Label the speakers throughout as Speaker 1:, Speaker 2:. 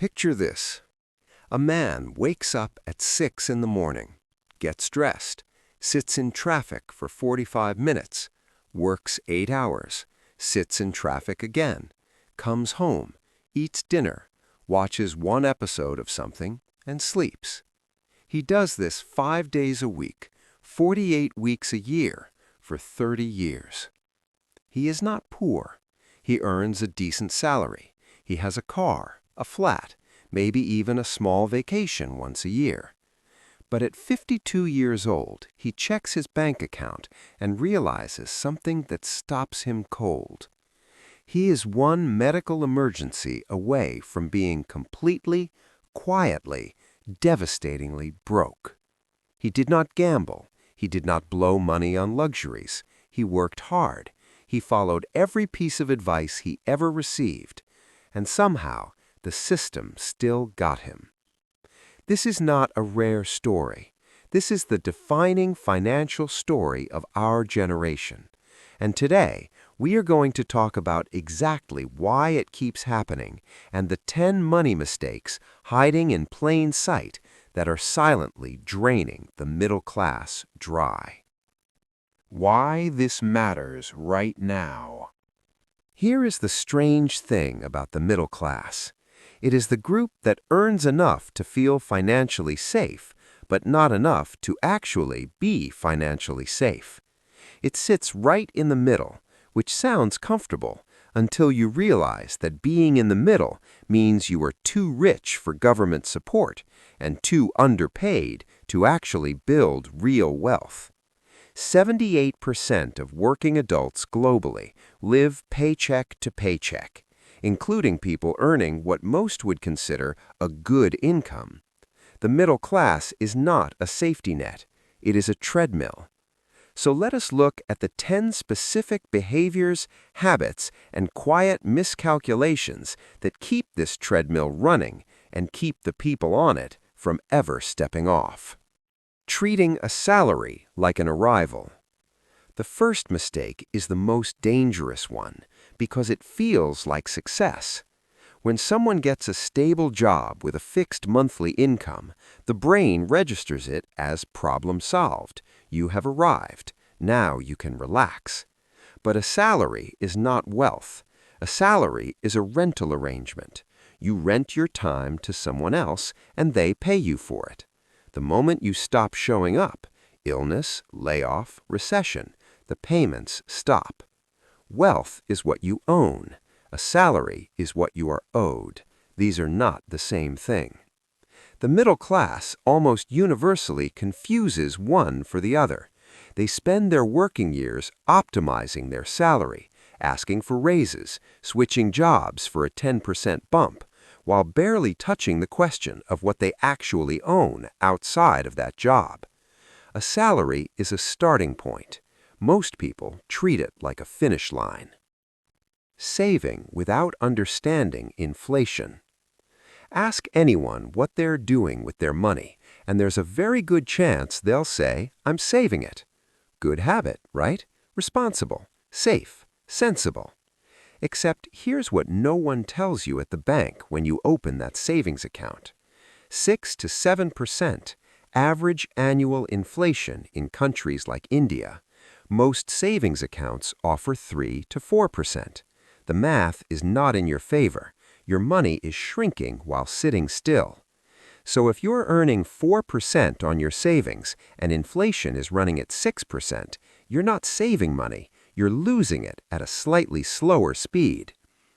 Speaker 1: Picture this. A man wakes up at 6 in the morning, gets dressed, sits in traffic for 45 minutes, works 8 hours, sits in traffic again, comes home, eats dinner, watches one episode of something, and sleeps. He does this 5 days a week, 48 weeks a year, for 30 years. He is not poor. He earns a decent salary. He has a car, a flat, maybe even a small vacation once a year. But at 52 years old, he checks his bank account and realizes something that stops him cold. He is one medical emergency away from being completely, quietly, devastatingly broke. He did not gamble. He did not blow money on luxuries. He worked hard. He followed every piece of advice he ever received. And somehow, the system still got him. This is not a rare story. This is the defining financial story of our generation. And today, we are going to talk about exactly why it keeps happening and the 10 money mistakes hiding in plain sight that are silently draining the middle class dry. Why this matters right now. Here is the strange thing about the middle class. It is the group that earns enough to feel financially safe, but not enough to actually be financially safe. It sits right in the middle, which sounds comfortable until you realize that being in the middle means you are too rich for government support and too underpaid to actually build real wealth. 78% of working adults globally live paycheck to paycheck, including people earning what most would consider a good income. The middle class is not a safety net. It is a treadmill. So let us look at the 10 specific behaviors, habits, and quiet miscalculations that keep this treadmill running and keep the people on it from ever stepping off. Treating a salary like an arrival. The first mistake is the most dangerous one because it feels like success. When someone gets a stable job with a fixed monthly income, the brain registers it as problem solved. You have arrived. Now you can relax. But a salary is not wealth. A salary is a rental arrangement. You rent your time to someone else and they pay you for it. The moment you stop showing up, illness, layoff, recession, the payments stop. Wealth is what you own. A salary is what you are owed. These are not the same thing. The middle class almost universally confuses one for the other. They spend their working years optimizing their salary, asking for raises, switching jobs for a 10% bump, while barely touching the question of what they actually own outside of that job. A salary is a starting point. Most people treat it like a finish line. Saving without understanding inflation. Ask anyone what they're doing with their money, and there's a very good chance they'll say, "I'm saving it." Good habit, right? Responsible, safe, sensible. Except here's what no one tells you at the bank when you open that savings account. 6 to 7% average annual inflation in countries like India. Most savings accounts offer 3 to 4%. The math is not in your favor. Your money is shrinking while sitting still. So if you're earning 4% on your savings and inflation is running at 6%, you're not saving money. You're losing it at a slightly slower speed.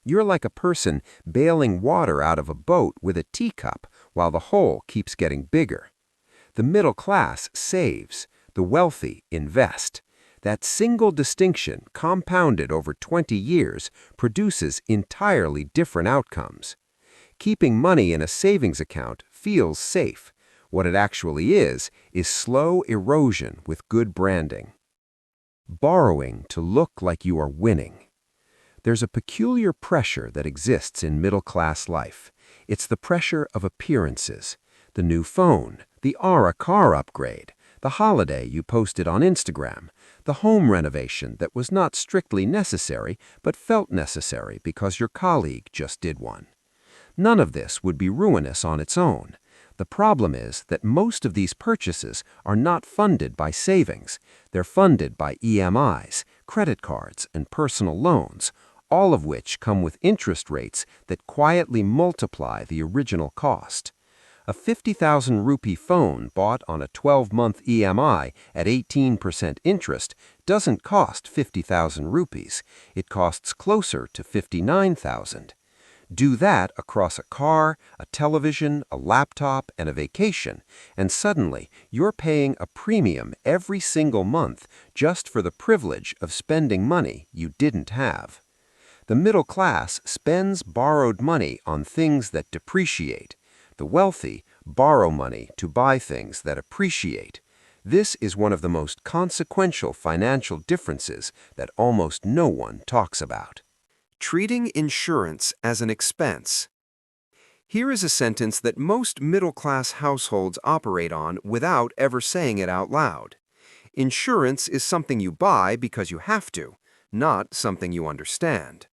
Speaker 1: You're like a person bailing water out of a boat with a teacup while the hole keeps getting bigger. The middle class saves. The wealthy invest. That single distinction, compounded over 20 years, produces entirely different outcomes. Keeping money in a savings account feels safe. What it actually is slow erosion with good branding. Borrowing to look like you are winning. There's a peculiar pressure that exists in middle-class life. It's the pressure of appearances. The new phone, the Aura car upgrade, the holiday you posted on Instagram, the home renovation that was not strictly necessary but felt necessary because your colleague just did one. None of this would be ruinous on its own. The problem is that most of these purchases are not funded by savings. They're funded by EMIs, credit cards, and personal loans, all of which come with interest rates that quietly multiply the original cost. A 50,000 rupee phone bought on a 12-month EMI at 18% interest doesn't cost 50,000 rupees. It costs closer to 59,000. Do that across a car, a television, a laptop, and a vacation, and suddenly you're paying a premium every single month just for the privilege of spending money you didn't have. The middle class spends borrowed money on things that depreciate. The wealthy borrow money to buy things that appreciate. This is one of the most consequential financial differences that almost no one talks about. Treating insurance as an expense. Here is a sentence that most middle-class households operate on without ever saying it out loud. Insurance is something you buy because you have to, not something you understand.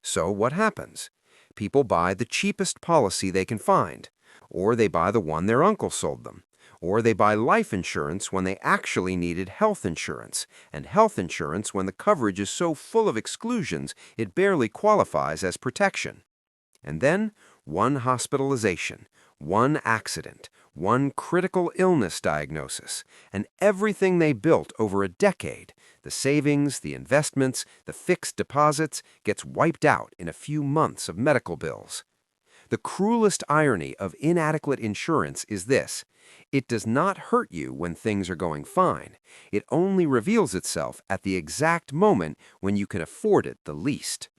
Speaker 1: So what happens? People buy the cheapest policy they can find, or they buy the one their uncle sold them, or they buy life insurance when they actually needed health insurance, and health insurance when the coverage is so full of exclusions it barely qualifies as protection. And then, one hospitalization, one accident, one critical illness diagnosis, and everything they built over a decade, the savings, the investments, the fixed deposits, gets wiped out in a few months of medical bills. The cruelest irony of inadequate insurance is this: it does not hurt you when things are going fine. It only reveals itself at the exact moment when you can afford it the least.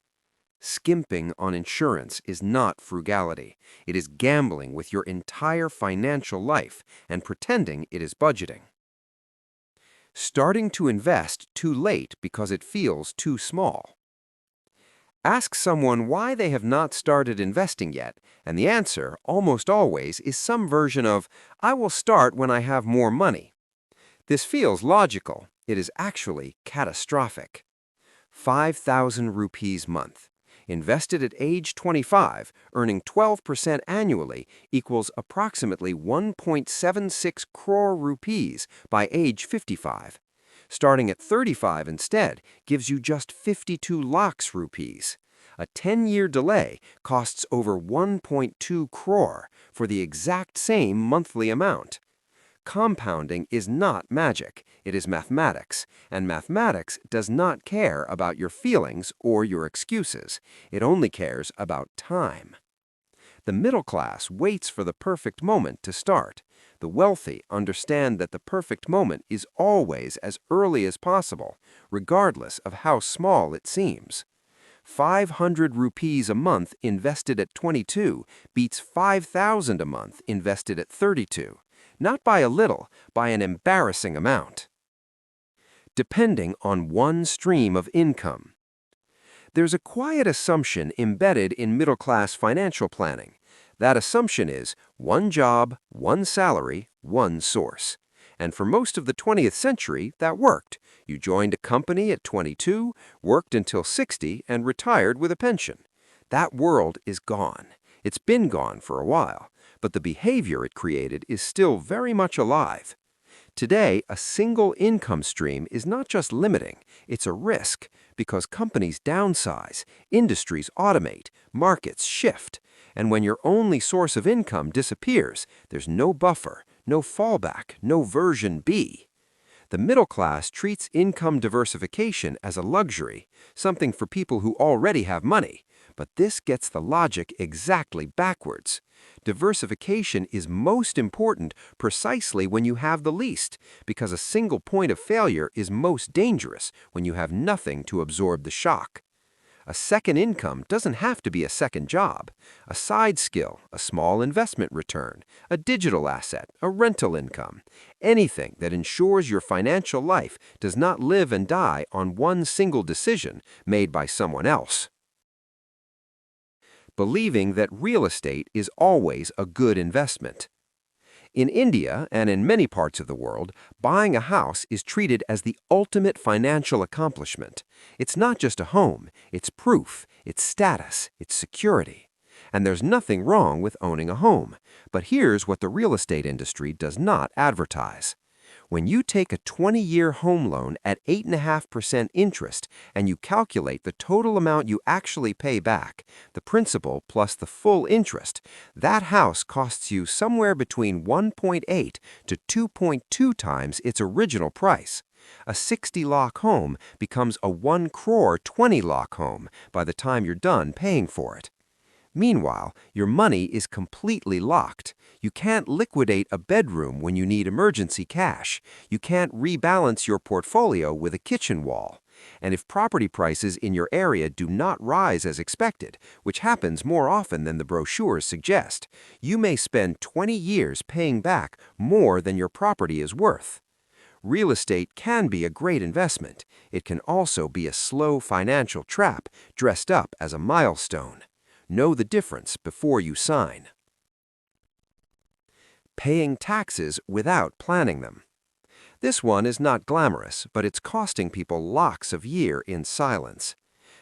Speaker 1: Skimping on insurance is not frugality. It is gambling with your entire financial life and pretending it is budgeting. Starting to invest too late because it feels too small. Ask someone why they have not started investing yet, and the answer, almost always, is some version of, "I will start when I have more money." This feels logical. It is actually catastrophic. 5,000 rupees month. Invested at age 25, earning 12% annually equals approximately 1.76 crore rupees by age 55. Starting at 35 instead gives you just 52 lakhs rupees. A 10-year delay costs over 1.2 crore for the exact same monthly amount. Compounding is not magic, it is mathematics, and mathematics does not care about your feelings or your excuses. It only cares about time. The middle class waits for the perfect moment to start. The wealthy understand that the perfect moment is always as early as possible, regardless of how small it seems. 500 rupees a month invested at 22 beats 5,000 a month invested at 32. Not by a little, by an embarrassing amount. Depending on one stream of income. There's a quiet assumption embedded in middle-class financial planning. That assumption is one job, one salary, one source. And for most of the 20th century, that worked. You joined a company at 22, worked until 60, and retired with a pension. That world is gone. It's been gone for a while, but the behavior it created is still very much alive. Today, a single income stream is not just limiting, it's a risk, because companies downsize, industries automate, markets shift, and when your only source of income disappears, there's no buffer, no fallback, no version B. The middle class treats income diversification as a luxury, something for people who already have money. But this gets the logic exactly backwards. Diversification is most important precisely when you have the least, because a single point of failure is most dangerous when you have nothing to absorb the shock. A second income doesn't have to be a second job. A side skill, a small investment return, a digital asset, a rental income. Anything that ensures your financial life does not live and die on one single decision made by someone else. Believing that real estate is always a good investment. In India and in many parts of the world, buying a house is treated as the ultimate financial accomplishment. It's not just a home, it's proof, it's status, it's security. And there's nothing wrong with owning a home. But here's what the real estate industry does not advertise. When you take a 20-year home loan at 8.5% interest and you calculate the total amount you actually pay back, the principal plus the full interest, that house costs you somewhere between 1.8 to 2.2 times its original price. A 60-lakh home becomes a 1 crore 20-lakh home by the time you're done paying for it. Meanwhile, your money is completely locked. You can't liquidate a bedroom when you need emergency cash. You can't rebalance your portfolio with a kitchen wall. And if property prices in your area do not rise as expected, which happens more often than the brochures suggest, you may spend 20 years paying back more than your property is worth. Real estate can be a great investment. It can also be a slow financial trap dressed up as a milestone. Know the difference before you sign. Paying taxes without planning them. This one is not glamorous, but it's costing people lakhs of year in silence.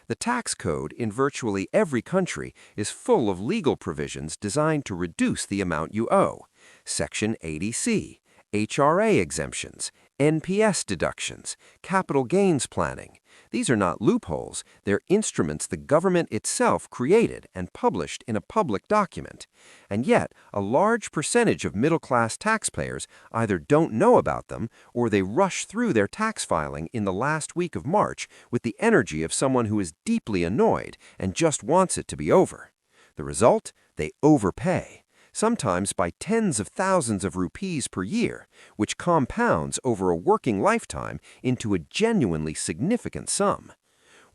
Speaker 1: The tax code in virtually every country is full of legal provisions designed to reduce the amount you owe. Section 80C, HRA exemptions, NPS deductions, capital gains planning. These are not loopholes, they're instruments the government itself created and published in a public document. And yet, a large percentage of middle-class taxpayers either don't know about them or they rush through their tax filing in the last week of March with the energy of someone who is deeply annoyed and just wants it to be over. The result? They overpay, sometimes by tens of thousands of rupees per year, which compounds over a working lifetime into a genuinely significant sum.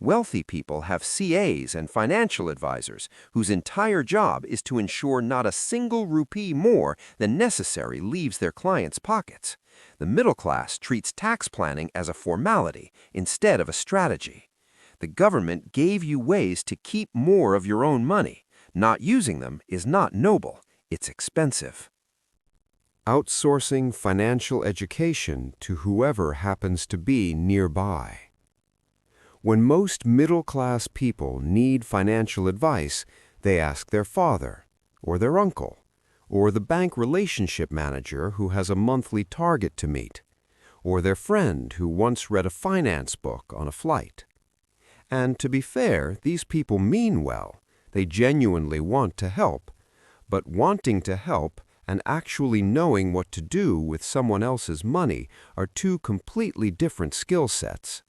Speaker 1: Wealthy people have CAs and financial advisors whose entire job is to ensure not a single rupee more than necessary leaves their clients' pockets. The middle class treats tax planning as a formality instead of a strategy. The government gave you ways to keep more of your own money. Not using them is not noble. It's expensive. Outsourcing financial education to whoever happens to be nearby. When most middle-class people need financial advice, they ask their father, or their uncle, or the bank relationship manager who has a monthly target to meet, or their friend who once read a finance book on a flight. And to be fair, these people mean well. They genuinely want to help. But wanting to help and actually knowing what to do with someone else's money are two completely different skill sets.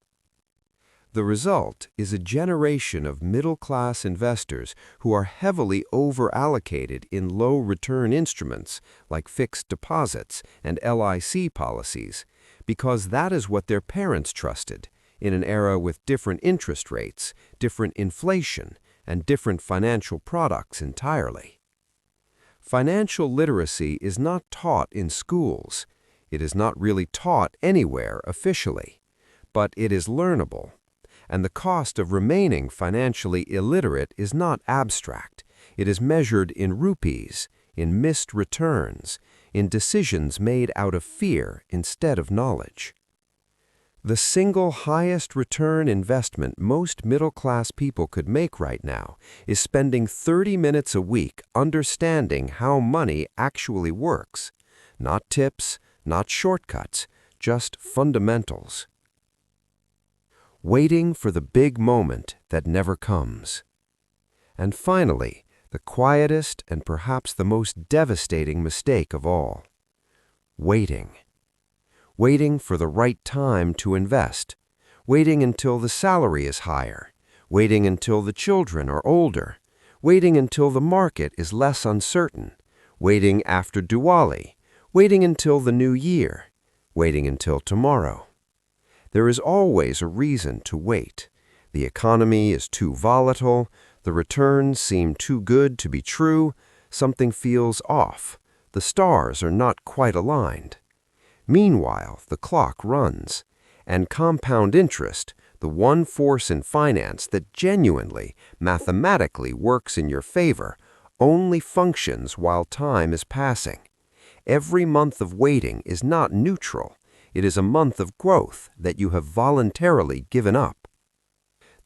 Speaker 1: The result is a generation of middle-class investors who are heavily over-allocated in low-return instruments like fixed deposits and LIC policies, because that is what their parents trusted in an era with different interest rates, different inflation, and different financial products entirely. Financial literacy is not taught in schools. It is not really taught anywhere officially, but it is learnable. And the cost of remaining financially illiterate is not abstract. It is measured in rupees, in missed returns, in decisions made out of fear instead of knowledge. The single highest return investment most middle-class people could make right now is spending 30 minutes a week understanding how money actually works. Not tips, not shortcuts, just fundamentals. Waiting for the big moment that never comes. And finally, the quietest and perhaps the most devastating mistake of all. Waiting. Waiting for the right time to invest, waiting until the salary is higher, waiting until the children are older, waiting until the market is less uncertain, waiting after Diwali, waiting until the new year, waiting until tomorrow. There is always a reason to wait. The economy is too volatile, the returns seem too good to be true, something feels off, the stars are not quite aligned. Meanwhile, the clock runs, and compound interest, the one force in finance that genuinely, mathematically works in your favor, only functions while time is passing. Every month of waiting is not neutral. It is a month of growth that you have voluntarily given up.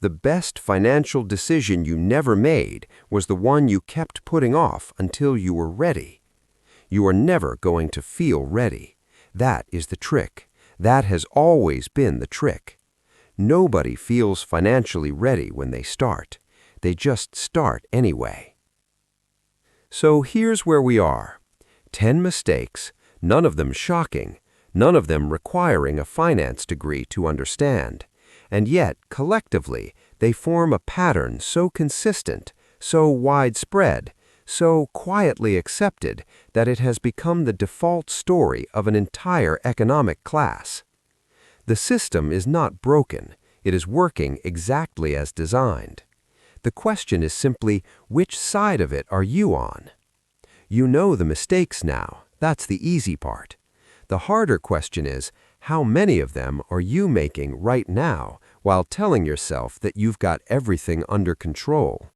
Speaker 1: The best financial decision you never made was the one you kept putting off until you were ready. You are never going to feel ready. That is the trick. That has always been the trick. Nobody feels financially ready when they start. They just start anyway. So here's where we are. 10 mistakes, none of them shocking, none of them requiring a finance degree to understand. And yet, collectively, they form a pattern so consistent, so widespread, so quietly accepted that it has become the default story of an entire economic class. The system is not broken. It is working exactly as designed. The question is simply, which side of it are you on? You know the mistakes now. That's the easy part. The harder question is, how many of them are you making right now while telling yourself that you've got everything under control?